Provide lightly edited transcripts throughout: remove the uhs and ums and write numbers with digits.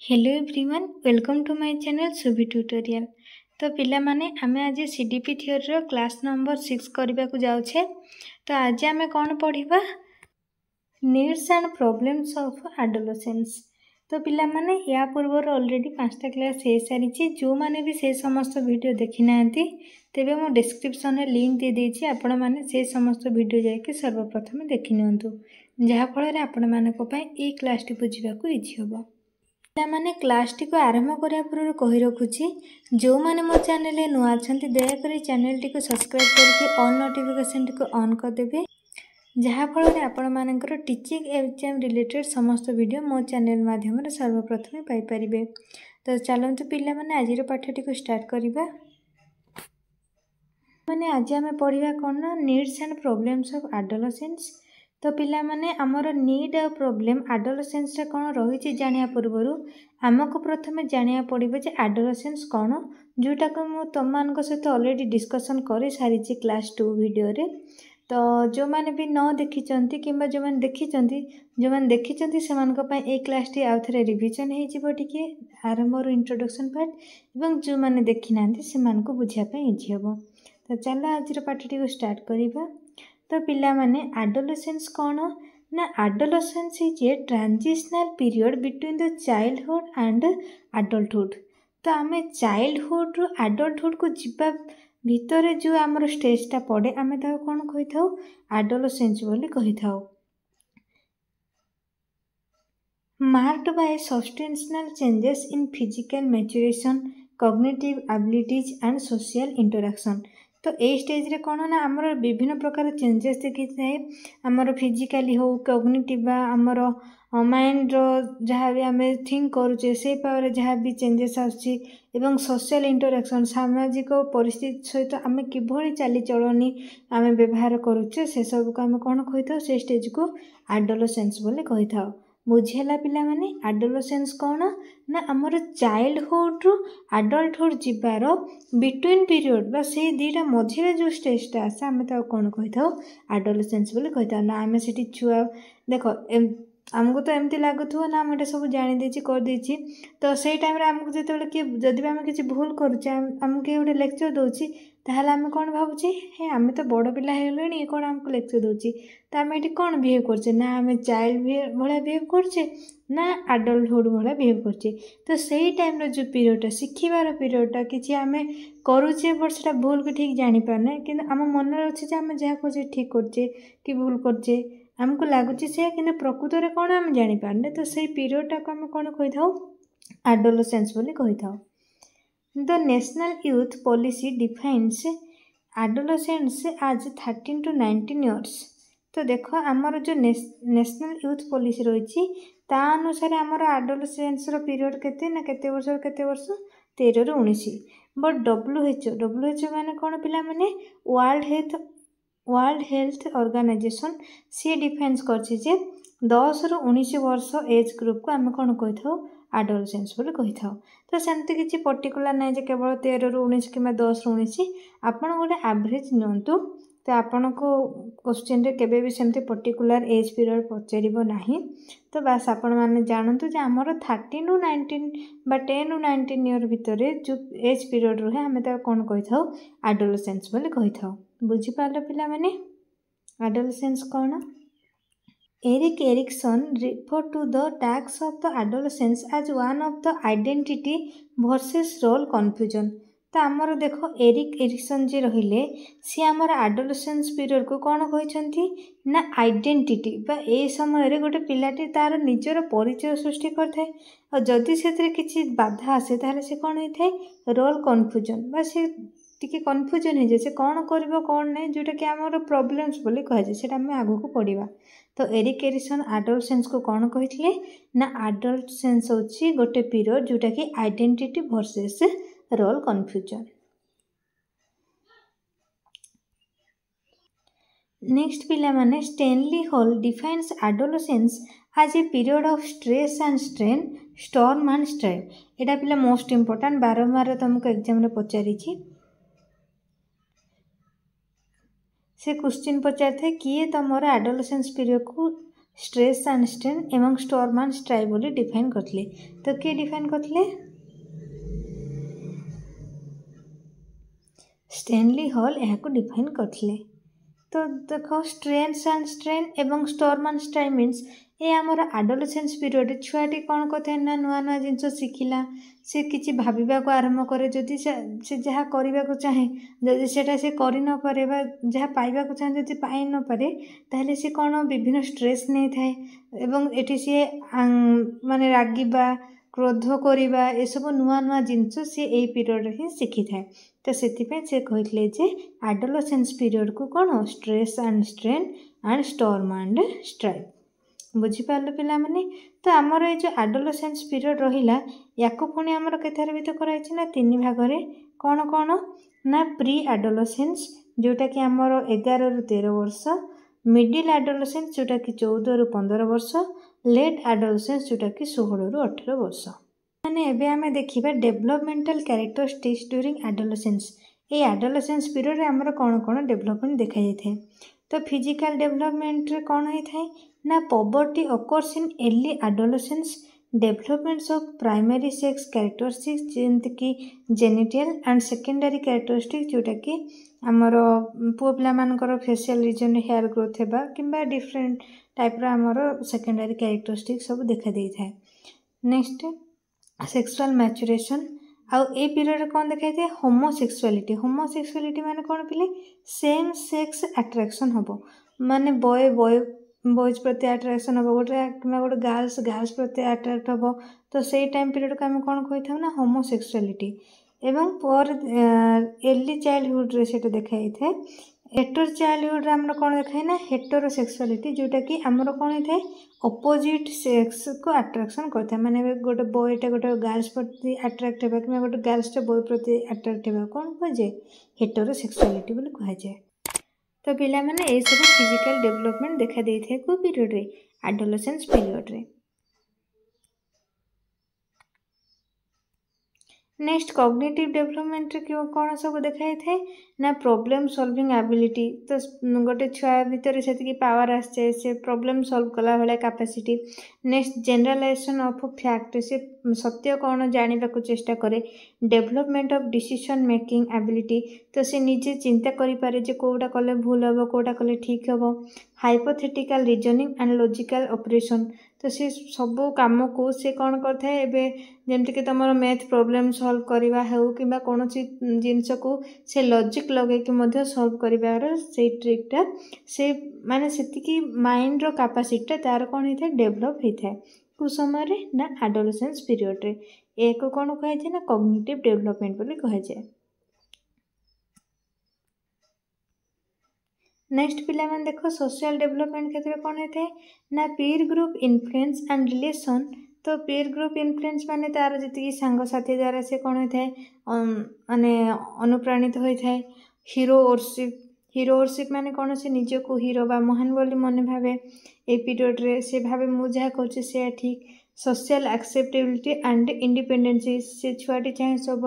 Hello everyone welcome to my channel Subhi tutorial. तो पिला माने आमे आज सीडीपी थ्योरी रो क्लास नंबर 6 करबा को जाउछे। तो आज आमे कोन पढिबा needs and problems of adolescence. तो पिला माने या पूर्व ऑलरेडी 5टा क्लास हे सारी छी। जो माने भी से समस्त वीडियो देखि नांती तेबे मो डिस्क्रिप्शन रे लिंक दे देछि, आपण माने से समस्त वीडियो जाय के सर्वप्रथम देखि नियंतु, जहा फल रे आपण माने को पय ए क्लास टी बुझिबा को इजी होबो। मैंने क्लास टी को आरंभ करने पूर्व कही रखुची, जो मैंने मो चैनल नुआ अच्छा दयाकोरी चैनल टी को सब्सक्राइब करके ऑल नोटिफिकेशन टी को ऑन करदेवे, जहाँफल आपण मानकर टीचिंग एग्जाम रिलेटेड समस्त वीडियो मो चैनल माध्यम सर्वप्रथम पाइपर। तो चलते पिला माने आज पाठटी को स्टार्ट करवा। माने आज आम पढ़ा कौन ना needs and problems of adolescence. तो पिला माने आमर नीड आ प्रॉब्लम एडोलेसेंस रे कौन रही जानिया पूर्वर आमको प्रथम जानिया पड़ो जे एडोलेसेंस कौन, जोटा को मु तुम मान सहित ऑलरेडी डिस्कशन कर सारी क्लास 2 वीडियो रे। तो जो मैंने भी न देखी कि जो मैंने देखी से क्लास टी आउ थे रिविजन हो आरंभ इंट्रोडक्शन पार्ट, और जो मैंने देखी ना से बुझापी इजी हम। तो चल आज पाठटी को स्टार्ट करवा। तो पिला माने एडोलेसेंस कौन ना, adolescence is a transitional period between the childhood and adulthood. तो आमे चाइल्डहुड रु एडल्टहुड को जीवा भितर जो आमर स्टेजटा पड़े आमे ता कौन कहि थाउ एडोलेसेंस बोली कहि थाउ। Marked by substantial changes in physical maturation, cognitive abilities and social interaction. तो ये स्टेज रे कौन ना आमर विभिन्न प्रकार चेंजेस देखी थाए, आमर फिजिकली हो कॉग्निटिव आमर माइंड रो जहाँ भी आम थिंक करुचे से पावर जहाँ भी चेंजेस आसुची, एवं सोशल इंटरैक्शन सामाजिक परिस्थिति सहित आम किभली चालीचलनी आम व्यवहार करुचे से सब को आम कौन कहि थाउ से स्टेज को एडोलेसेंस बोली कहि थाउ। बुझेला पिला माने एडोलेसेंस कौन ना आमर चाइल्डहुड रु एडल्टहुड जीवार बिटवीन पीरियड बा से दीटा मझे जो स्टेजटा आसे आम कौन कहि थाउ एडोलेसेंस बोली कहि थाउ। ना आम से छुआ देख आमको तो एमती लगुव ना आम सब जानी देछि कर देछि, तो से टाइम आमको जो किए जदि आम किसी भूल करुचे आमको किए गोटे लेक्चर दौची ताहले आम कौन भावुचे हे आम तो बड़ पिला होगले कौन आमको लेक्चर दौची, तो आम ये कौन बिहेव करचे ना आम चाइल्ड भाया बिहेव करचे ना एडल्टहुड भाया बिहेव करचे। तो सही टाइम जो पीरियडटा शिखिबार पीरियडटा किसी आम करुचे बट से भूल कि ठीक जानी पारना कि आम मन अच्छे आम जहाँ कर ठीक करचे कि भूल करचे आमको लगुच से कि प्रकृत में कौन आम जानी पारने। तो सही पीरियडटा को आम कौन कहि थाउ एडोलेसेंस बोली कहि थाउ। The National Youth Policy defines adolescents as 13 to 19 years। तो देखो आमर जो नेशनल यूथ पॉलिसी रही ता अनुसार आमर एडोलेसेंस रो पीरियड केते ना केते वर्ष 13 रु 19। बट WHO माने कौन पिला माने वर्ल्ड हेल्थ ऑर्गेनाइजेशन सी डिफाइन्स करछि जे 10 रु 19 वर्ष एज ग्रुप को आम कौन कहि थाउ एडोलेसेंस बोली कहि थाउ। तो सेमती किसी पर्टिकुलर ना जे केवल 13 रु 19 कि 10 रु 19 आपन गोटे एवरेज नियंतु। तो आपन को क्वेश्चन रे केबे भी सेमती पर्टिकुलर एज पीरियड पचारिबो नाही। तो बस आपण माने जानतु जे हमर 13 रु 19 बा 10 रु 19 ईयर भितर जो एज पीरियड रहे हमें ता कौन कहि थाउ एडोलेसेंस बोली कहि थाउ। बुझी पालो पिला माने एडोलेसेंस कौन। Erik Erikson referred to the tax of the adolescence as one of the identity versus role confusion। तो आमर देखो एरिक एरिक्सन जी रहिले सी आमर एडोलेसेंस पीरियड को कौन कहते ना आइडेंटिटी बा ए समय रे गोटे पिलाटी तार निजर परिचय सृष्टि करथे, और जदि से किसी बाधा आसे ताहले से कौन होता है रोल कन्फ्यूजन बा से टिके कन्फ्यूजन हो जाए से कौन कर कौन नहीं जोटा कि आमर प्रॉब्लम्स बोली कहुए से आम आगू को पढ़ा। तो एरिक एरिक्सन एडोलेसेंस को कौन कहते ना एडोलेसेंस होची गोटे पीरियड जोटा कि identity versus role confusion. Next पिला माने Stanley Hall defines adolescence as a period of stress and strain, storm and strive. एटा पिला मोस्ट इंपोर्टेंट बारंबार तुमको एग्जाम रे पचारि से क्वेश्चन पचार थे किए तुम एडोलेसेंस पीरियड को स्ट्रेस एंड स्ट्रेन एवं स्टॉर्म एंड स्ट्राइव बोली डिफाइन करथिले। तो किए डिफाइन करथिले? स्टैनली हॉल यहाँ डिफाइन करथिले। तो देख स्ट्रेन्स एंड स्ट्रेन एवं स्टॉर्म एंड स्ट्राइव मीन्स ये आमर आडोलेसेंस पीरियड छुआटी कौन करते ना नुआ नुआ जिनस शिखिला से किसी भाविबा को आरंभ करे जदि से जहाँ करने को चाहे जदि सेटा से करि न पारे बा जहाँ पाइबा को चाहे जदि पाई न पारे ताहले से कौन विभिन्न स्ट्रेस नहीं थाए एवं एठी से माने रागिबा क्रोध करवा ये सब नुआ नुआ जिनस सी ए पीरियड ही शिखी थाए। तो से कहते जे आडोलेसेंस पीरियड को कौन stress and strain and storm and strive बुझीपार पिला माने। तो आमर ये जो आडोलेसेंस पीरियड रहिला याको पुणी आमर केथार भी तो कराई ना तीन भाग में कौन कौन ना प्री आडोलेसेंस जोटा कि आमर 11 ରୁ 13 वर्ष, मिडिल आडोलेसेंस जोटा कि 14 ରୁ 15 वर्ष, लेट आडोलेसेंस जोटा कि 16 ରୁ 18 वर्ष। माने एबे आमे देखिबा डेवलपमेंटल कैरेक्टरिस्टिक्स ड्यूरिंग आडोलेसेंस। ये आडोलेसेंस पीरियड रे आमर कौन कौन डेवलपमेंट देखा जाए। तो फिजिकल डेवलपमेंट रे कौन होता है ना puberty occurs in early adolescence, developments of primary sex characteristics जेमति कि जेनिटल एंड सेकेंडरी कैरेक्टरिस्टिक्स जोटा कि आमर पुओ पिला मानकर फेशियल रीजन हेयर ग्रोथ हेबा किंबा डिफरेंट टाइप रो आमर सेकेंडरी कैरेक्टरिस्टिक्स सब देखा देई थाए। नेक्स्ट सेक्सुअल मैच्योरेशन आउ ए पीरियड कौन देखा जाए होमोसेक्सुअलिटी। होमोसेक्सुअलिटी माने कौन पिले सेम सेक्स अट्रैक्शन हम माने बॉयज प्रति अट्रैक्शन हम गोटे गोटे गर्ल्स प्रति अट्रैक्ट हम। तो से टाइम पीरियड को आम कौन कही था ना होमोसेक्सुअलिटी। एवं पर अर्ली चाइल्डहुड रे सेटा देखा जाए। हेटर चाइल्डहुड आम कौन देखा ना हेटेरोसेक्सुअलिटी जोटा कि आमर कौन होता है अपोजिट सेक्स को अट्रैक्शन करता है। माने गोटे बॉयटे गोटे गर्ल्स प्रति अट्रैक्ट होगा कि गोटे गर्ल्स बॉय प्रति अट्रैक्ट होगा कौन कहुए हेटेरोसेक्सुअलिटी बोली कहुए। तो पिला माने ए सब फिजिकल डेवलपमेंट देखा देइथे को पीरियड रे एडोलेसेंस पीरियड रे। नेक्स्ट कॉग्निटिव डेवलपमेंट रे कौन सब देखा जाए ना प्रॉब्लम सॉल्विंग एबिलिटी। तो गोटे छुआ भितर से पावर आसे से प्रॉब्लम सॉल्व कला भाया capacity. Next generalization of fact से सत्य कौन जाना को चेष्टा करे। Development of decision making ability तो से निजे चिंता करें जे कौटा कले भूल हम कौटा कले ठीक हम। Hypothetical reasoning and logical operation तो सी सब कम को सी कौन करे जमती तुम मैथ प्रॉब्लम सॉल्व करवा हो कि कौन जिनस को से लॉजिक लगे सॉल्व कर से ट्रिकटा से माने सेतिकी माइंड रो कैपेसिटी तार कौन होता है डेवलप होता है कौ समय रे ना एडोलेसेंस पीरियड रे। एक कौन कहुए ना कॉग्निटिव डेवलपमेंट बोली कहुए। नेक्स्ट पिला माने देखो सोशल डेवलपमेंट क्षेत्र कौन होता है ना पीर ग्रुप इन्फ्लुएंस एंड रिलेशन। तो पीर ग्रुप इन्फ्लुएंस माने तार जी सांगसाथी द्वारा से कौन होता है माने अनुप्राणित होता है। हीरोशिप माने कौन से निज को हीरो बा महान बोली मन भावे ए पीरियड रे से भावे मु जहाँ कहूँ से ठीक। सोशल एक्सेप्टेबिलिटी एंड इंडिपेंडेंसी से छुआटी चाहे सब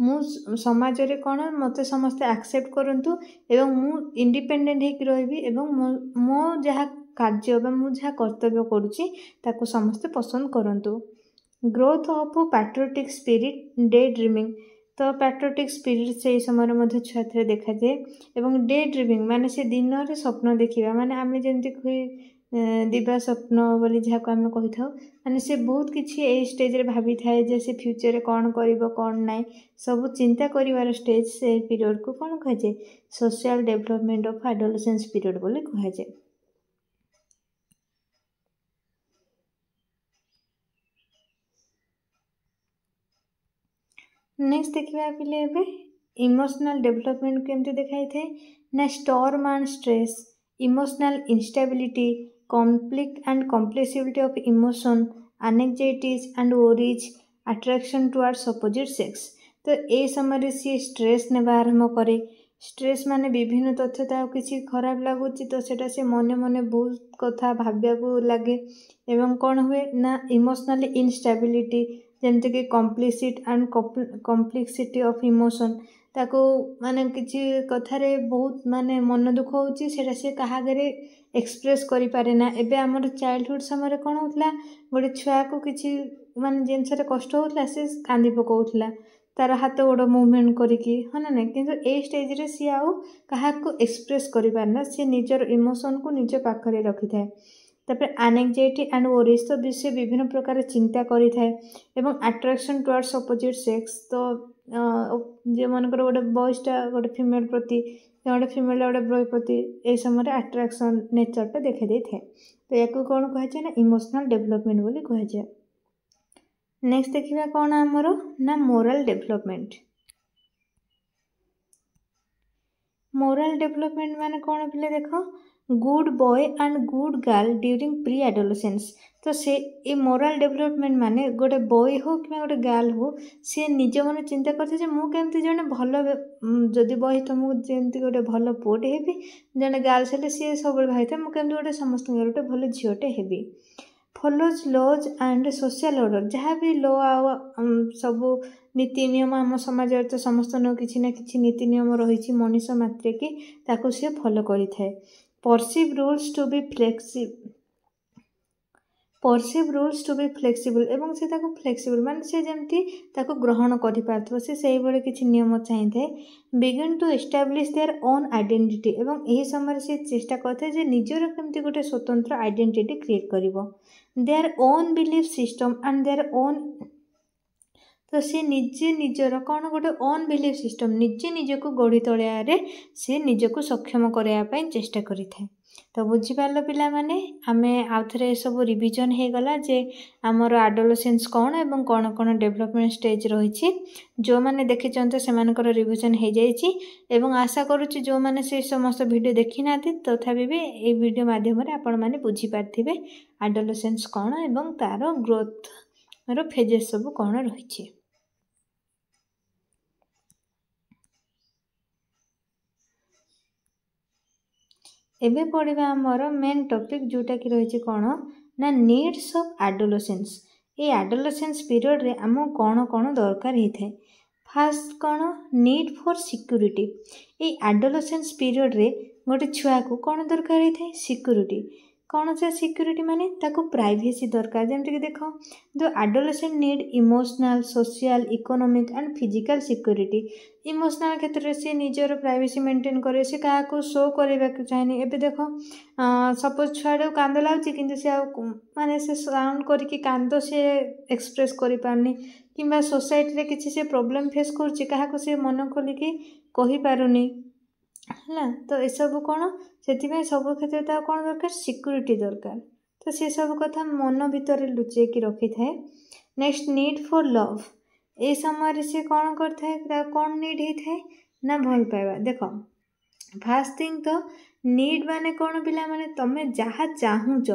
मु समाज रे कौन मत समस्ते एक्सेप्ट करंतु एवं मु इंडिपेंडेंट होकर रही एवं मो जहाँ कार्य मु जहाँ कर्तव्य करुच्ची ताको समस्ते पसंद करंतु। Growth of patriotic spirit day dreaming तो पैट्रियोटिक स्पिरिट से समय छुआ देखा जाए। एवं डे ड्रीमिंग माने से दिन रे स्वप्न देखा माने आम जमी दिवा स्वप्न बोली जहाँ को आम कही था माने से बहुत किसी ए स्टेज रे भाभी थाए जैसे फ्यूचर रे कौन करिवो कौन नाई सब चिंता करिवार स्टेज से पीरियड को कौन कहुए social development of adolescence period बोली कहुए। नेक्स्ट देखा पिले एबे इमोशनल डेवलपमेंट केमती देखा थे ना storm and stress, emotional instability, conflict and complexibility of emotion, anxieties and worries, attraction towards opposite sex. तो ए समय सी स्ट्रेस नेबा आरंभ करे। स्ट्रेस माने विभिन्न तथ्य ता किसी खराब लगुच तो सेटा से मने मने बहुत कथा भाविया को लगे एवं कौन हुए ना इमोशनली इनस्टेबिलिटी जमती कि complicit and complexity of emotion ताको माने किसी कथारे बहुत माने मन दुख होची सेटा से कहा आगे एक्सप्रेस करि पारे ना। एबे हमर चाइल्डहुड समय कौन होतला गोटे छुआ को किसी माने जिनसे कष्ट होतला से कांदी पकाउतला तार हाथ गोड़ मुवमेंट करिकी हाँ ना नहीं किंतु ए स्टेज रे सी आउ कहा को एक्सप्रेस करि पारना सी निजर इमोशन को निज पाखरे रखि थाए। तापर एंजाइटी एंड वरीज तो विषय विभिन्न प्रकार चिंता करि थाए एवं अट्रैक्शन टुवर्ड्स अपोजिट सेक्स तो जे मनकर गोटे बॉयसटा गोटे फीमेल प्रति गोटे फीमेल गोटे बॉय प्रति ए समय अट्रैक्शन नेचरटा देखा दे थाए। तो या कौन कहुए ना इमोशनल डेवलपमेंट बोली कहुए। नेक्स्ट देखिबा कौन आमर ना मोरल डेवलपमेंट। मोरल डेवलपमेंट माने कौन पिले देख good boy and good girl during pre adolescence. तो से ये मोरल डेवलपमेंट माने गोटे बॉय हो कि गोटे गर्ल हो सी निज मन चिंता करते मु केमती जने भल जदि बॉय तो मुझे गोटे भल पुओटे हेबी जने गर्ल्स हेले सी सब भाई था मुझे गोटे समस्त गोटे भल झीटे हेबी। Follows laws and social order जहाँ भी लॉ आ सब नीति नियम आम समाज तो समस्त किसी ना किसी नीति नियम रही मनीष मात्रे कि ताकू सी फॉलो करि थाए। Perceive rules to be flexible एवं से ताको फ्लेक्सिबल माने से जमती ताको ग्रहण करि पारथो से सही बड़े किछि नियम चाहिँ थाए। Begin to establish their own identity एवं एही समय से चेष्टा करथे जे निजर केमती गोटे स्वतंत्र आइडेंटिटी क्रिएट करिवो their own belief system and their own. तो सी निजे निजर कौन गोटे ओन बिलीफ सिस्टम निजे निजको गढ़ी तोलिया सी निजको सक्षम करने चेष्टा करि थाए। तो बुझीपार पिला माने आमे आउथरे सब रिविजन हो गला जे आमर एडोलेसेंस कौन एवं कौन कौन डेवलपमेंट स्टेज रही जो मैंने देखी से मानकर रिविजन हो जाइए एवं आशा करुच्ची जो मैंने से समस्त वीडियो देखी ना तथापि भी ये वीडियो माध्यम आपण मैंने बुझीपारे एडोलेसेंस कौन एवं तार ग्रोथ रो फेजेस सब कौन रही। एबे पढ़िबा आमर मेन टॉपिक जोटा कि रही कौन ना नीड्स ऑफ एडोलेसेंस। ये एडोलेसेंस पीरियड रे आम कौन कौन दरकार होता है। फास्ट कौन नीड फॉर सिक्योरिटी। ये एडोलेसेंस पीरियड रे गोटे छुआ को कौन दरकार होता है सिक्योरिटी। कौन से सिक्योरिटी माने ताको प्राइवेसी दरकार जमती कि देख जो adolescent need emotional social economic and physical security. Emotional क्षेत्र से निजर प्राइवेसी मेंटेन करे से क्या शो करने चाहिए। एबे देख सपोज छुआटा कांद लाଗୁଛି किंतु से माने से साउंड करके कांद से एक्सप्रेस करि पारनी किंबा सोसाइटी रे किसी से प्रॉब्लम फेस करूची काहा से मन खोलिकी कहि पारुनी है। तो ये सब कौन से सब क्षेत्र कौन दरकार सिक्योरिटी दरकार। तो से सब कथा मन भितर लुचे कि रखी थाए। Next need for love. ए समय से कौन करता कौन नीड होता है ना भल पाइबा। देख फास्ट थिंग तो नीड माने कौन पिला माने तमें जहाँ चाहूच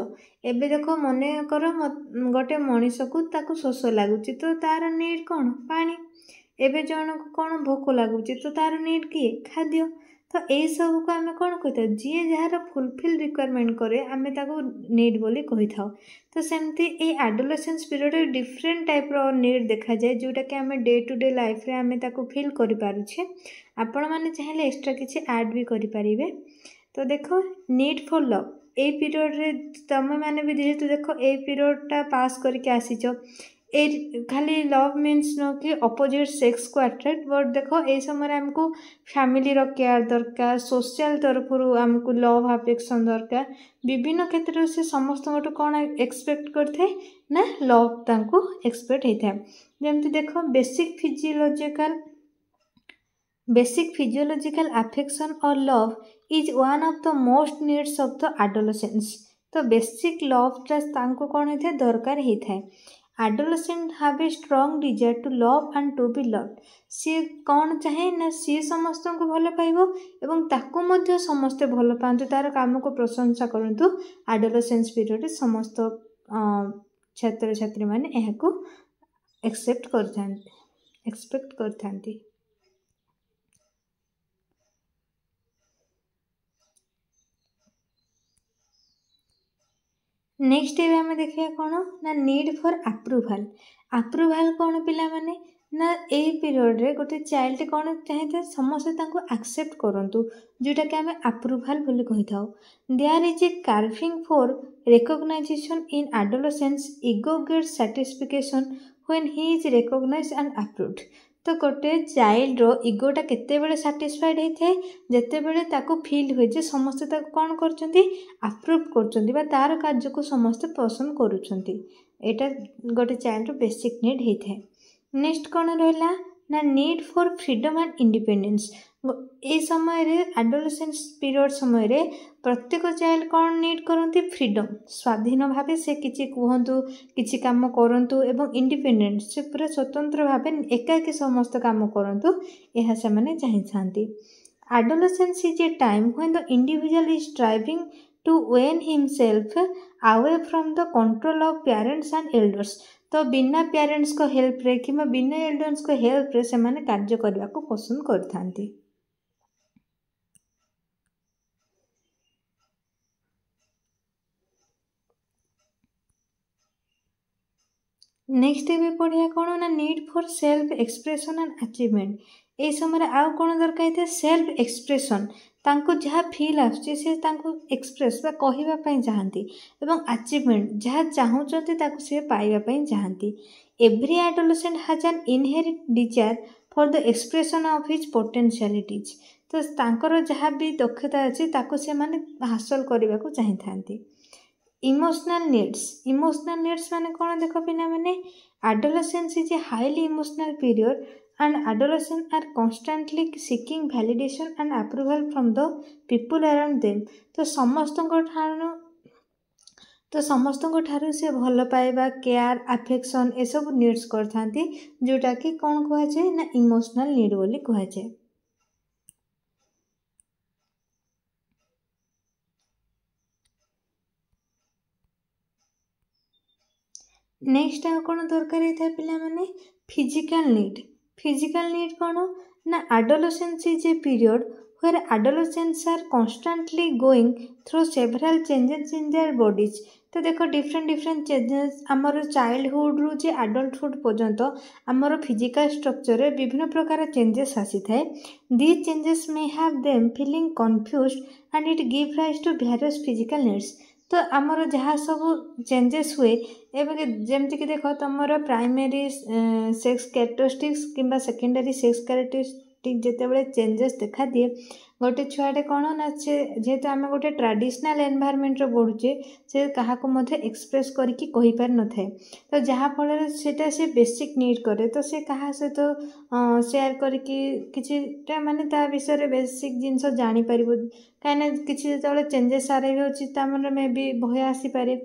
एबे देख मन कर गोटे मनीष को ताको शोष लगुच तो तार नीड कौन पानी। एबे जन को कौन भोक लगुच तो तार नीड किए खाद्य। तो यही सब को आम कौन कही जी जार फुलफिल रिक्वायरमेंट करे आमे ताको नीड बोली कही था। तो सेमती ये एडोलेसेंस पीरियड डिफरेंट टाइप रो नीड देखा जाए जोटा कि आम डे टू डे लाइफ रे आमे ताको फिल करि पारुछे। आपण माने चाहिए एक्स्ट्रा किसी ऐड भी करि पारिबे। तो देखो need for love a period रे तमे माने भी जेहेतु देख ए पीरियडटा पास करके आसीच ए खाली लव मीन्स न कि अपोजिट सेक्स को अट्रैक्ट बट देख ए समय आमको फैमिली रो केयर दरकार सोशल तरफ आमको लव अफेक्शन दरकार विभिन्न क्षेत्र से समस्त गोटे कौन एक्सपेक्ट करते ना लव तांको एक्सपेक्ट होता है। जमती देख बेसिक फिजियोलॉजिकल अफेक्शन और love is one of the most needs of the adolescence. तो बेसिक लव तांको कौन होता है दरकार होता है। Adolescent have a strong desire to love and to be loved. सी कौन चाहे ना सी समस्त को भल पाइबो एवं ताकू मध्य समस्ते भल पातु तार काम को प्रशंसा करंतु। एडोलेसेंस पीरियड समस्त छात्र छात्री माने यह को एक्सपेक्ट करथांती। नेक्स्ट आम देखिए कौन ना नीड फॉर अप्रूवाल। अप्रूवाल कौन पिला माने ना यही पीरियड रे गोटे चाइल्ड कौन चाहिए समस्ते तांको एक्सेप्ट करंतु जोटा कि आम अप्रूवाल बोली कही था। There is a carving for recognisation in adolescence ego gets satisfaction when he is recognised and approved. तो गोटे चाइल्ड रो इगोटा केतेबेले सैटिस्फाइड होता है जितेबेले ताको फील हुए जे समस्ते ताको कौन करछंती अप्रूव करछंती बा तार कार्य को समस्ते पसंद करूछंती। एटा गोटे चाइल्ड रो बेसिक नीड होता है। नेक्स्ट कौन रहा ना need for freedom and independence. ये समय रे एडोलेसेंस पीरियड समय रे प्रत्येक चाइल्ड कौन नीड करती फ्रीडम स्वाधीन भाव से किसी कहतु किसी काम करंतु एवं इंडिपेंडेंट से पूरा स्वतंत्र भाव एकाकी समस्त काम करंतु यह से माने चाहती। Adolescence is a time when the individual is striving to wean himself away from the control of parents and elders. तो बिना पेरेंट्स को हेल्प रे कि बिना एल्डर्स को हेल्प रे से माने कार्य करने को पसंद करथांती। नेक्स्ट एबे पढ़िया कौन ना need for self expression and achievement. ये समय आउ कौन दरकार सेल्फ एक्सप्रेशन तांको जहाँ फील आसुची से तांको एक्सप्रेस बा कहिबा पई चाहती एवं अचीवमेंट जहाँ चाहूचंती ताको से पाइबा पई चाहती। Every adolescent has an inherit desire for the expression of his potentialities. तो तांकर जहाँ भी दक्षता अच्छी ताको से माने हासिल करने को चाहती। इमोशनल नीड्स माने कौन देख पिला माने adolescence is a highly emotional period and adolescents are constantly seeking validation and approval from the people around them। तो समस्तों ठारू से भल पाइबा केयर अफेक्शन ए सब नीड्स करथांती जोटा कि कौन कह जाए ना इमोशनल नीड बोली कह जाए। नेक्स्ट आ कौन दरकार होता है पिला माने फिजिकल नीड कौन ना adolescence is a period where adolescents are constantly going through several changes in their bodies। तो देखो डिफरेंट चेंजेस आमर चाइल्डहुड रु जे एडल्टहुड पर्यंत आमर फिजिकल स्ट्रक्चर रे विभिन्न प्रकार चेंजेस आसी थाए। These changes may have them feeling confused and it give rise to various physical needs. तो आमर जहाँ सब चेंजेस हुए एवं जमती देख तुम प्राइमरी सेक्स कैरेक्टरिस्टिक्स किंबा सेकेंडरी सेक्स कैरेक्टरिस्टिक जितेबाला चेंजेस देखा दिए गोटे छुआटे कौन ना से जेहेतु आम गोटे ट्रेडिशनल एनवायरनमेंट बुड़े से क्या एक्सप्रेस करके कही पार न थाए। तो जहाँफल से बेसिक नीड करे तो से क्या सहित सेयार करके माने ता विषय बेसिक जिनस जापर कहीं किसी जो चेंजेस आरइव हो मे भी भय आसीपे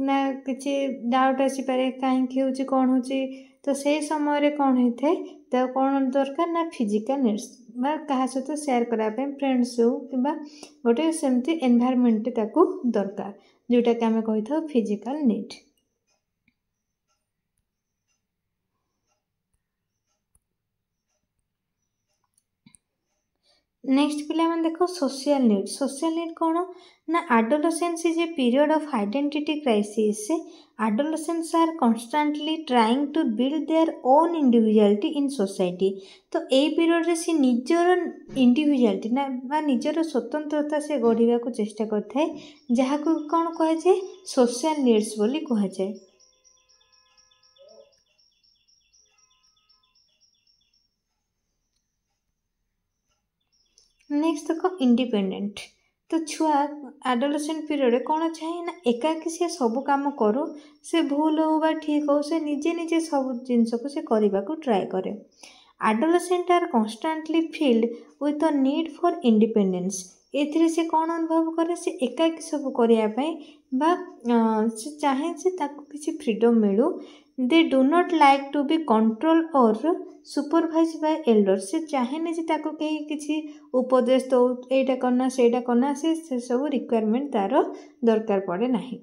ना किसी डाउट आसीपे कहीं हो कौन हो। तो से समय कौन होता है तो कौन दरकार ना फिजिकल नीड्स बा क्या सहित सेयार करने फ्रेंड्स हो कि गोटे सेमती एनवायरनमेंट ताकू दरकार जोटा कि आम कही था फिजिकल नीड। नेक्स्ट पिला मैंने देखो सोशल नीड कौन ना adolescence is a period of identity crisis. Adolescents are constantly trying to build their own individuality in society. तो यही पीरियड रे सी निजर इंडिविजुअलिटी ना बा निजर स्वतंत्रता से गढ़ा को चेष्टा करथाए जहाँ को कौन कह जाए सोशल नीड्स बोली कह जाए। नेक्स्ट देखो इंडिपेंडेंट। तो छुआ एडोलेसेंट पीरियड कौन चाहे ना एकाकी से सब काम करू से भूल हो बा ठीक हो से निजे सब जिनस को से करने को ट्राए करे। Adolescent are constantly filled with a need for independence. एथिरे से कौन अनुभव करे से एकाकी सब करने बा से चाहे से ताको किसी फ्रीडम मिलू। They do not like to be control और सुपरवाइज बाय एल्डर। से चाहे जे ताको कहीं किसी उपदेश दो एटा करना सेटा करना से सब रिक्वायरमेंट तार दरकार पड़े नहीं।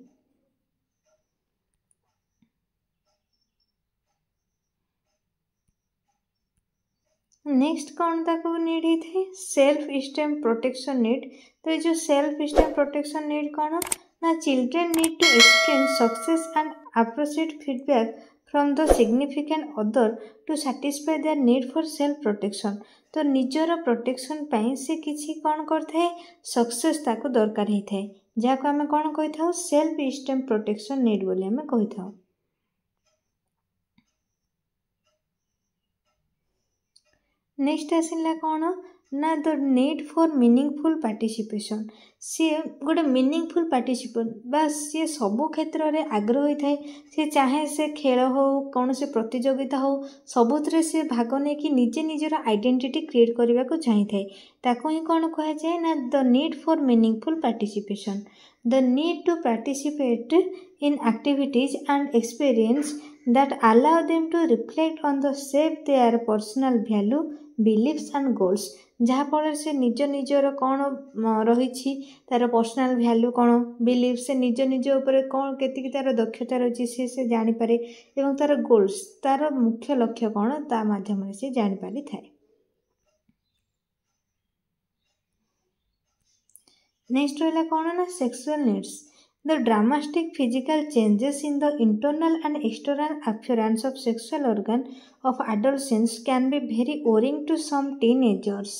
नेक्स्ट कौन ताको नीड ही थे सेल्फ स्टेम प्रोटेक्शन नीड। तो ये जो सेल्फ स्टेम प्रोटेक्शन नीड कौन ना children need to experience success and appreciate feedback from the significant other to satisfy their need for self protection. तो निजर प्रोटेक्शन पाई से किसी कौन करथे सक्सेस ताको दरकार ही थाए, जहाँ आम कौन कही था सेल्फ स्टेम प्रोटेक्शन नीड बोली आम कही था। नेक्स्ट आसला कौन ना the need for meaningful participation. सी गोटे मीनिंगफुल पार्टिसिपेट बा सी सबू क्षेत्र में आग्रह होता है, सी चाहे से खेल हो कौन से प्रतियोगिता हो सबुत सी भाग नहीं कि निजे निजर आइडेंटिटी क्रिएट करने को चाहिए ताको ही कौन कह जाए ना the need for meaningful participation. The need to participate in activities and experience that allow them to reflect on the shape their personal value, beliefs and goals। जहाँफल से निज निजर कौन रही तार पर्सनाल भैल्यू कौन बिलीफ से निज निज उपर कौन केतिकी तार दक्षता रही से जानीपे और तार गोल्स तार मुख्य लक्ष्य कौन ता माध्यम से जानीपारी थाए। नेक्स्ट रहा कौन ना sexual needs. The dramatic physical changes in the internal and external appearance of sexual organ of adolescents can be very worrying to some teenagers,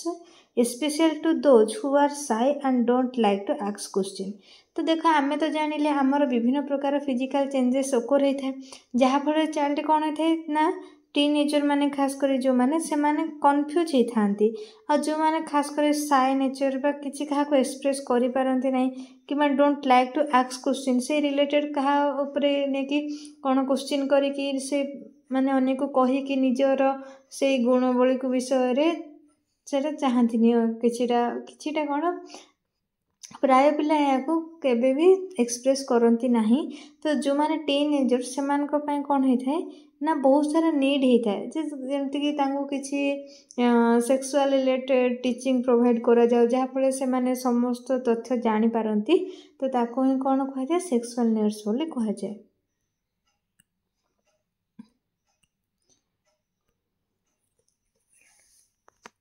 especially to those who are shy and don't like to ask question। तो देखो आमे तो जानिले आमर विभिन्न प्रकार physical changes ओकर होता है, जहाँफल चाइल्ड कौन होता है ना टीनेजर माने खास कर जो माने से माने कन्फ्यूज होता है, और जो माने खास कर साय नेचर बा किसी क्या एक्सप्रेस करि पारंती नहीं कि मैं don't like to ask question से रिलेटेड क्या उपरे ने कि कौन क्वेश्चन करी से माने अनेक कही कि निजर से गुणवली को विषय रे सेटा चाहती किछिटा कौन प्राय पिला या केबे भी एक्सप्रेस करती नहीं। तो जो माने टीनेजर से कौन होता है ना बहुत सारा नीड होता है जमती कि किसी सेक्सुअल रिलेटेड टीचिंग प्रोवाइड करा जाओ जहाँफल से माने समस्त तथ्य जानी पारंती, तो ताको ही कौन कह जाए सेक्सुअल नीड्स बोली कह जाए।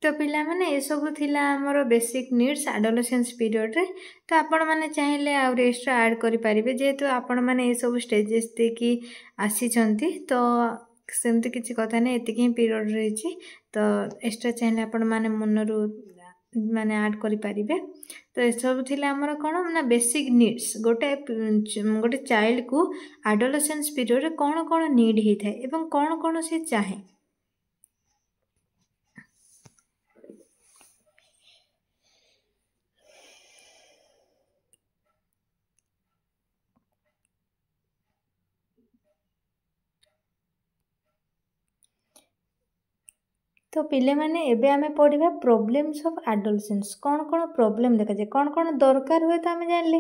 तो पिला माने ये सब थिला हमर बेसिक नीड्स एडोलेसेंस पीरियड रे। तो आपण माने चाहिए आउर एक्स्ट्रा ऐड करि परिबे जेहेतु आपण माने ये सब स्टेजेस देखि आसी छंती, तो सेमती किछि कथा नै एतिक ही पीरियड रही। तो एक्स्ट्रा चाहिए आपण माने मनरू माने ऐड करि परिबे। तो ये सब थिला हमर कोन ना बेसिक नीड्स गोटे चाइल्ड को एडोलेसेंस पीरियड रे कोन कोन नीड ही थाए एवं कोन कोन से चाहे। तो पिले माने एबे आमे पढ़िबा प्रॉब्लम्स ऑफ एडोलेसेंस। कौन कौन प्रॉब्लम देखा जाए कौन कौन दरकार हुए तो आमे जानले,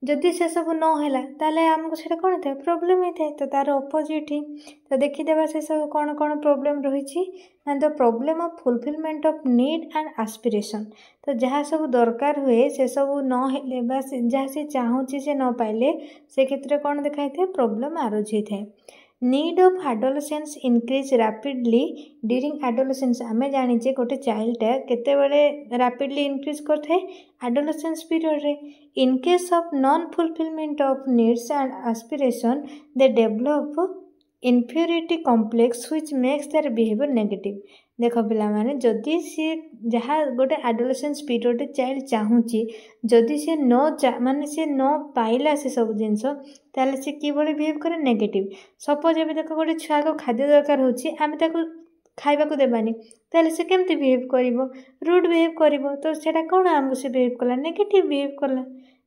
जदि से सब न हैला ताले हमको सेटा कौन था प्रॉब्लम ही था। तो तार ऑपोजिट ही तो देखि देबा से सब कौन कौन प्रॉब्लम रही छी ना the problem of fulfilment of need and aspiration. तो जहाँ सब दरकार हुए से सब न हेले बा जहाँ से चाहूची से न पाइले से क्षेत्र कौन देखाई थे प्रॉब्लम आरोज ही थे। Need of adolescence increase rapidly during adolescence. आमे जानिचे गोटे चाइल्डटा केते बेले रैपिडली इनक्रीज करथे एडोलेसेंस पीरियड रे। In case of non fulfilment of needs and aspiration they develop inferiority complex which makes their behaviour negative. देख पिला माने जदि सी जहाँ गोटे एडोलेसेंस पीरियड चाइल्ड चाहूची जदि सी माने सी न पाइला से सब जिनस ताले सी कि बळे बिहेव करे नेगेटिव। सपोज एबे देख गोटे छुआ को खाद्य दरकार होची आमे ताको खाइबा को देबानी ताले से केमती बिहेव करिवो रूड बिहेव करिवो। तो सेटा कोन हमको से बिहेव कला नेगेटिव बिहेव कला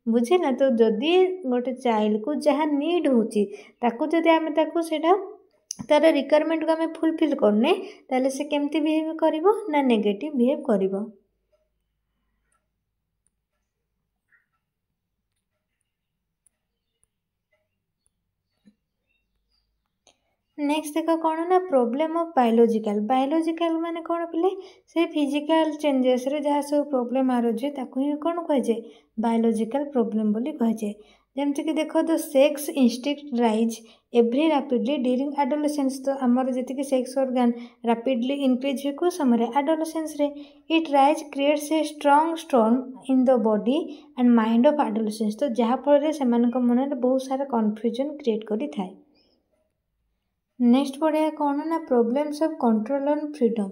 बुझे ना। तो जदि गोटे चाइल्ड को जहाँ नीड होची ताको जदि आमे ताको सेटा तार रिक्वायरमेंट को आमे फुलफिल करने ताले से केमती बिहेव करिवो ना नेगेटिव बिहेव करिवो। नेक्स्ट देख कौन ना प्रॉब्लम ऑफ बायोलॉजिकल माने कौन पिले से फिजिकल चेंजेस रे जहाँ सब प्रॉब्लम आरोजे ताको ही कौन कह जाए बायोलॉजिकल प्रॉब्लम बोली कह जाए। जमती कि देख the sex instinct rise every rapidly during adolescence. तो आमर जी सेक्स ऑर्गन रैपिडली इनक्रीज हुए को समय एडोलेसेंस रे। It rise creates a strong storm in the body and mind of adolescence. तो जहाँफल से मन में बहुत सारा कन्फ्यूजन क्रिएट करि थाए। नेक्स्ट पढ़िया कौन ना problems of control on freedom.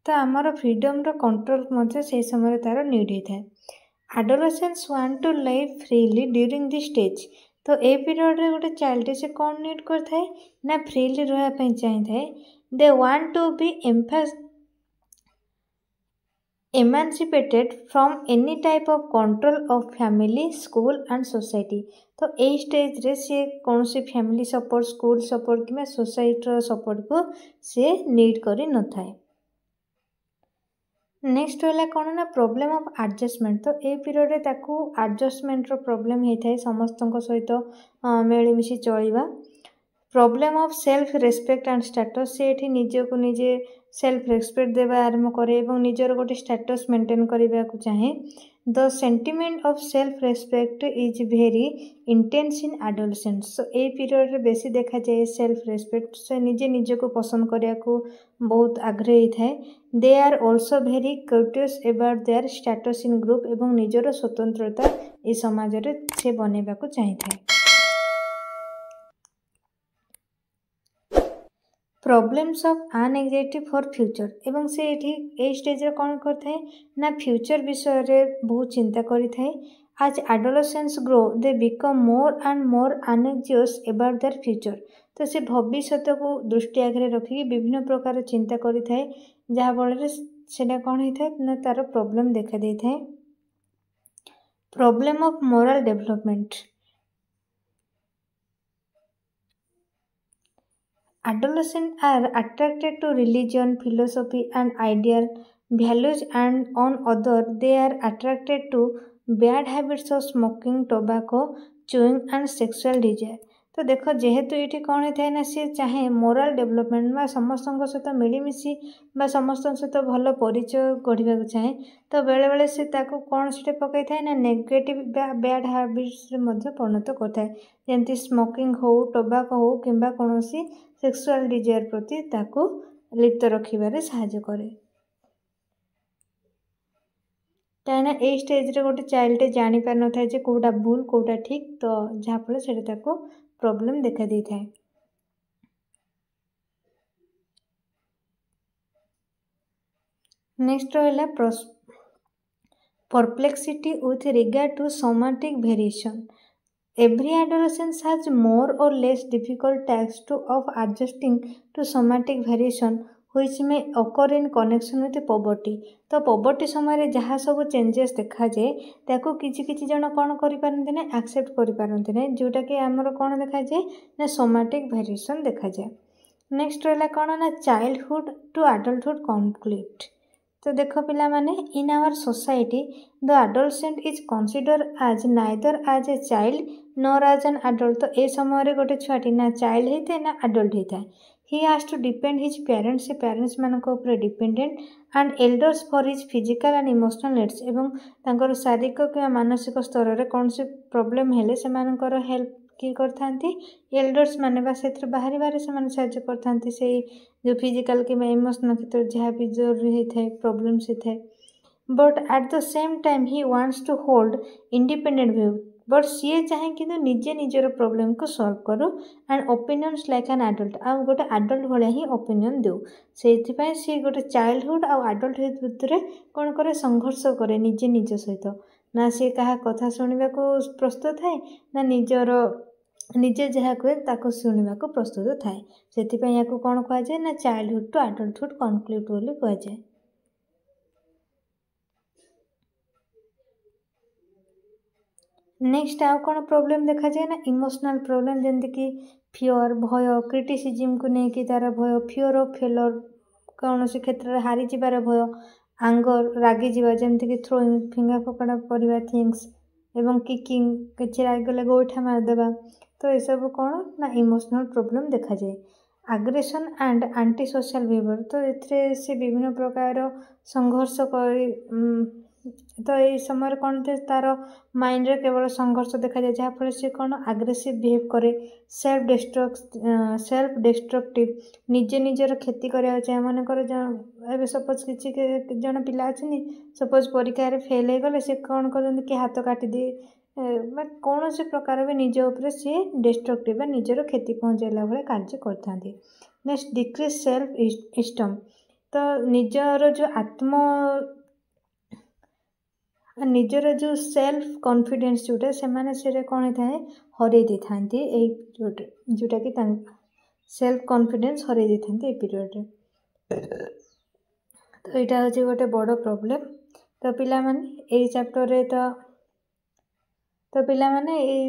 तो आमर फ्रीडम रो कंट्रोल मध्य से समय तार नीड होता है। Adolescence want to live freely during this stage. तो ए पीरियड रे गोटे चाइल्ड से कौन नीड करथाय ना फ्रीली रहया पई चाहिए। They want to be emancipated from any type of control of family, school and society। तो ए स्टेज रे से कौन सी फैमिली सपोर्ट, स्कूल सपोर्ट कि सोसाइटी सपोर्ट को से नीड करी न थाए। नेक्स्ट है कौन ना प्रोब्लेम ऑफ एडजस्टमेंट। तो ए पीरियड रे ताकू एडजस्टमेंट रो प्रोब्लेम होता है समस्त सहित मिलमिशि चलवा। Problem of self respect and status. से निजको निजे सेल्फ रेस्पेक्ट देवा आरंभ करे और निजर गोटे स्टेटस मेंटेन करने को चाहे। The sentiment of self respect is very intense in adolescence. So a period रे बेसी देखा जाए सेल्फ रेस्पेक्ट। से निजे निजको पसंद करने को बहुत आग्रही थाए। They are also very curious about their status in group एवं निजर स्वतंत्रता ए समाज रे से बनैबा को चाहे थाए। Problems of anxiety for future. एवं से ए स्टेज रे कौन करता है ना फ्यूचर विषय रे बहुत चिंता करी थाए। आज adolescence grow they become more and more anxious about their future. तो से भविष्य को दृष्टि आगे रखिकी विभिन्न प्रकार चिंता करी थाए जहाँ फल से कौन होता है ना तार प्रॉब्लम देखा दे थाए। Problem of moral development. Adolescents are attracted to religion, philosophy and ideal values, and on other they are attracted to bad habits of smoking, tobacco, chewing and sexual desire। तो देखो जेहेतु ये कौन होता है ना सी चाहे मोराल डेवलपमेंट बा समस्त सहित मिलमिशि बा समस्त सहित भल परिचय गढ़ा चाहे। तो बेले बेले से ताको कौन से पकई थाए ना नेगेटिव बैड हैबिट्स परिणत करता है। जमती स्मोकिंग हो, टोबाको हो किंबा कौन सेक्सुअल डिजायर प्रति ताको लिप्त रखिबारे सहायता करे। कहीं ए स्टेज रे गोटे चाइल्ड जानी पार न था जे कोटा भूल कोटा ठीक। तो जहाँ फल से प्रॉब्लम देखा दी थाए। नेक्स्ट रहा perplexity with regard to somatic variation. Every adolescent has more or less difficult task of adjusting to somatic variation which may occur in connection with poverty। तो poverty समय जहाँ सब चेंजेस देखा जाए ताको किसी जन कौन करें ना एक्सेप्ट करें जोटा कि आमर कौन देखा जाए ना सोमैटिक वेरिएशन देखा जाए। नेक्स्ट रहा कौन ना चाइल्डहुड टू एडल्टहुड कॉन्फ्लिक्ट। तो देख पिला माने in our society the adolescent is consider as neither as a child nor as an adult. तो ए समय गोटे छुआटी ना चाइल्ड होता है ना एडल्ट होता है। He has to depend his parents. से पेरेंट्स मान dependent and elders for his physical and emotional needs. एवं तांकर शारीरिक कि मानसिक स्तर में कौन से प्रॉब्लम हेले से हेल्प किए करथांती एल्डर्स माने बा से बाहरी बाहरी से माने साहाय्य करथांती से जो फिजिकल कि इमोशनल क्षेत्र जहाँ भी जरूरी होता है प्रॉब्लम्स होता है। But at the same time he wants to hold independent view. But सी चाहे कि निजे निजर प्रॉब्लम को सॉल्व करो and opinions like an adult आ गोटे एडल्ट भाया ही ओपिनियन दो। से सी गोटे चाइल्डहुड आउ एडल्टहुड भितर कौन करे संघर्ष करे निजे निज सहित ना सी क्या कथा शुणा को प्रस्तुत थाए ना निजर निजे जहाँ कहे ताको शुणा को प्रस्तुत थाए। से या कौन कह जाए ना चाइल्डहुड टू एडल्टहुड कॉन्फ्लिक्ट बोली कह जाए। नेक्स्ट आउ कौन प्रॉब्लम देखा जाए ना इमोशनल प्रॉब्लम जमती कि फियर भय क्रिटिसिजम को लेकिन तार भय फियर ऑफ फेलर कौन से क्षेत्र में हारी जाबार भय आंगर रागी जावा जमती कि थ्रोइंग फिंगर फोकड़ा करवा थिंग्स एवं किकिंग किसी रागले गोईठा मारदेवा। तो ये सब कौन ना इमोशनल प्रॉब्लम देखा जाए। आग्रेशन एंड एंटी सोशल बिहेवियर। तो ये से विभिन्न प्रकार संघर्ष कर तो ये समय कौन थे तार माइंड रे केवल संघर्ष देखा जाए जहाँ फल से कौन आग्रेसिव बिहेव करे सेल्फ डिस्ट्रक्टिव निजे निजर क्षति करा चाहे मनकर ए सपोज किसी जन पिला अच्छे सपोज परीक्षा फेल हो गले से कौन कर हाथ काटिदी କୌଣସି ପ୍ରକାର ବି ନିଜ ଉପରେ ସିଏ ଡିଷ୍ଟ୍ରକ୍ଟିଭ ବା ନିଜର କ୍ଷତି ପହଞ୍ଚାଇଲା ଭଳି କାର୍ଯ୍ୟ କରିଥାନ୍ତି। Next decrease self esteem. ତ ନିଜର ଯେଉଁ ସେଲ୍ଫ କନଫିଡେନ୍ସ ସେମାନେ ସେରେ କ'ଣ ହେଇଥାଏ ହରେଇ ଦେଇଥାନ୍ତି ଏଇ ପିରିୟଡ଼ରେ, ଯେଉଁଟାକି ତାଙ୍କ ସେଲ୍ଫ କନଫିଡେନ୍ସ ହରେଇ ଦେଇଥାନ୍ତି ଏଇ ପିରିୟଡ଼ରେ। ତ ଏଇଟା ହେଉଛି ଗୋଟେ ବଡ଼ ପ୍ରୋବ୍ଲେମ୍। ତ ପିଲାମାନେ ଏଇ ଚାପ୍ଟରରେ ତ ପିଲାମାନେ ଏଇ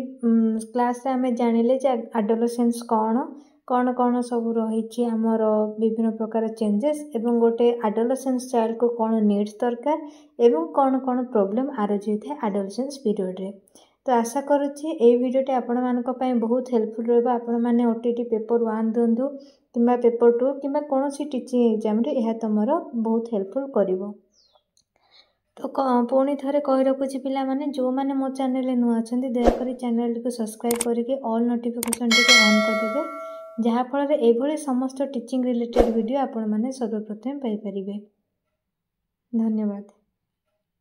କ୍ଲାସ୍ରେ ଆମେ ଜାଣିଲେ ଯେ ଆଡୋଲେସେନ୍ସ କ'ଣ ସବୁ ରହିଛି ଆମର ବିଭିନ୍ନ ପ୍ରକାର ଚେଞ୍ଜେସ୍, ଏବଂ ଗୋଟେ ଆଡୋଲେସେନ୍ସ ଚାଇଲ୍ଡକୁ କ'ଣ ନିଡ୍ସ ଦରକାର ଏବଂ କ'ଣ ପ୍ରୋବ୍ଲେମ୍ ଆରାଇଜ୍ ହୋଇଥାଏ ଆଡୋଲେସେନ୍ସ ପିରିୟଡ଼ରେ। ତ ଆଶା କରୁଛି ଏଇ ଭିଡ଼ିଓଟି ଆପଣମାନଙ୍କ ପାଇଁ ବହୁତ ହେଲ୍ପଫୁଲ୍ ରହିବ। ଆପଣମାନେ OTT ପେପର୍ 1 ଦିଅନ୍ତୁ କିମ୍ବା ପେପର୍ 2 କିମ୍ବା କୌଣସି ଟିଚିଂ ଏକ୍ଜାମ୍ରେ ଏହା ତୁମର ବହୁତ ହେଲ୍ପଫୁଲ୍ କରିବ। ତ ପୁଣି ଥରେ କହି ରଖୁଛି ପିଲାମାନେ, ଯେଉଁମାନେ ମୋ ଚ୍ୟାନେଲରେ ନୂଆ ଅଛନ୍ତି ଦୟାକରି ଚ୍ୟାନେଲଟିକୁ ସବସ୍କ୍ରାଇବ୍ କରିକି ଅଲ୍ ନୋଟିଫିକେସନ୍ଟିକୁ ଅନ୍ କରିଦେବେ, ଯାହାଫଳରେ ଏଭଳି ସମସ୍ତ ଟିଚିଂ ରିଲେଟେଡ୍ ଭିଡ଼ିଓ ଆପଣମାନେ ସର୍ବପ୍ରଥମେ ପାଇପାରିବେ। ଧନ୍ୟବାଦ।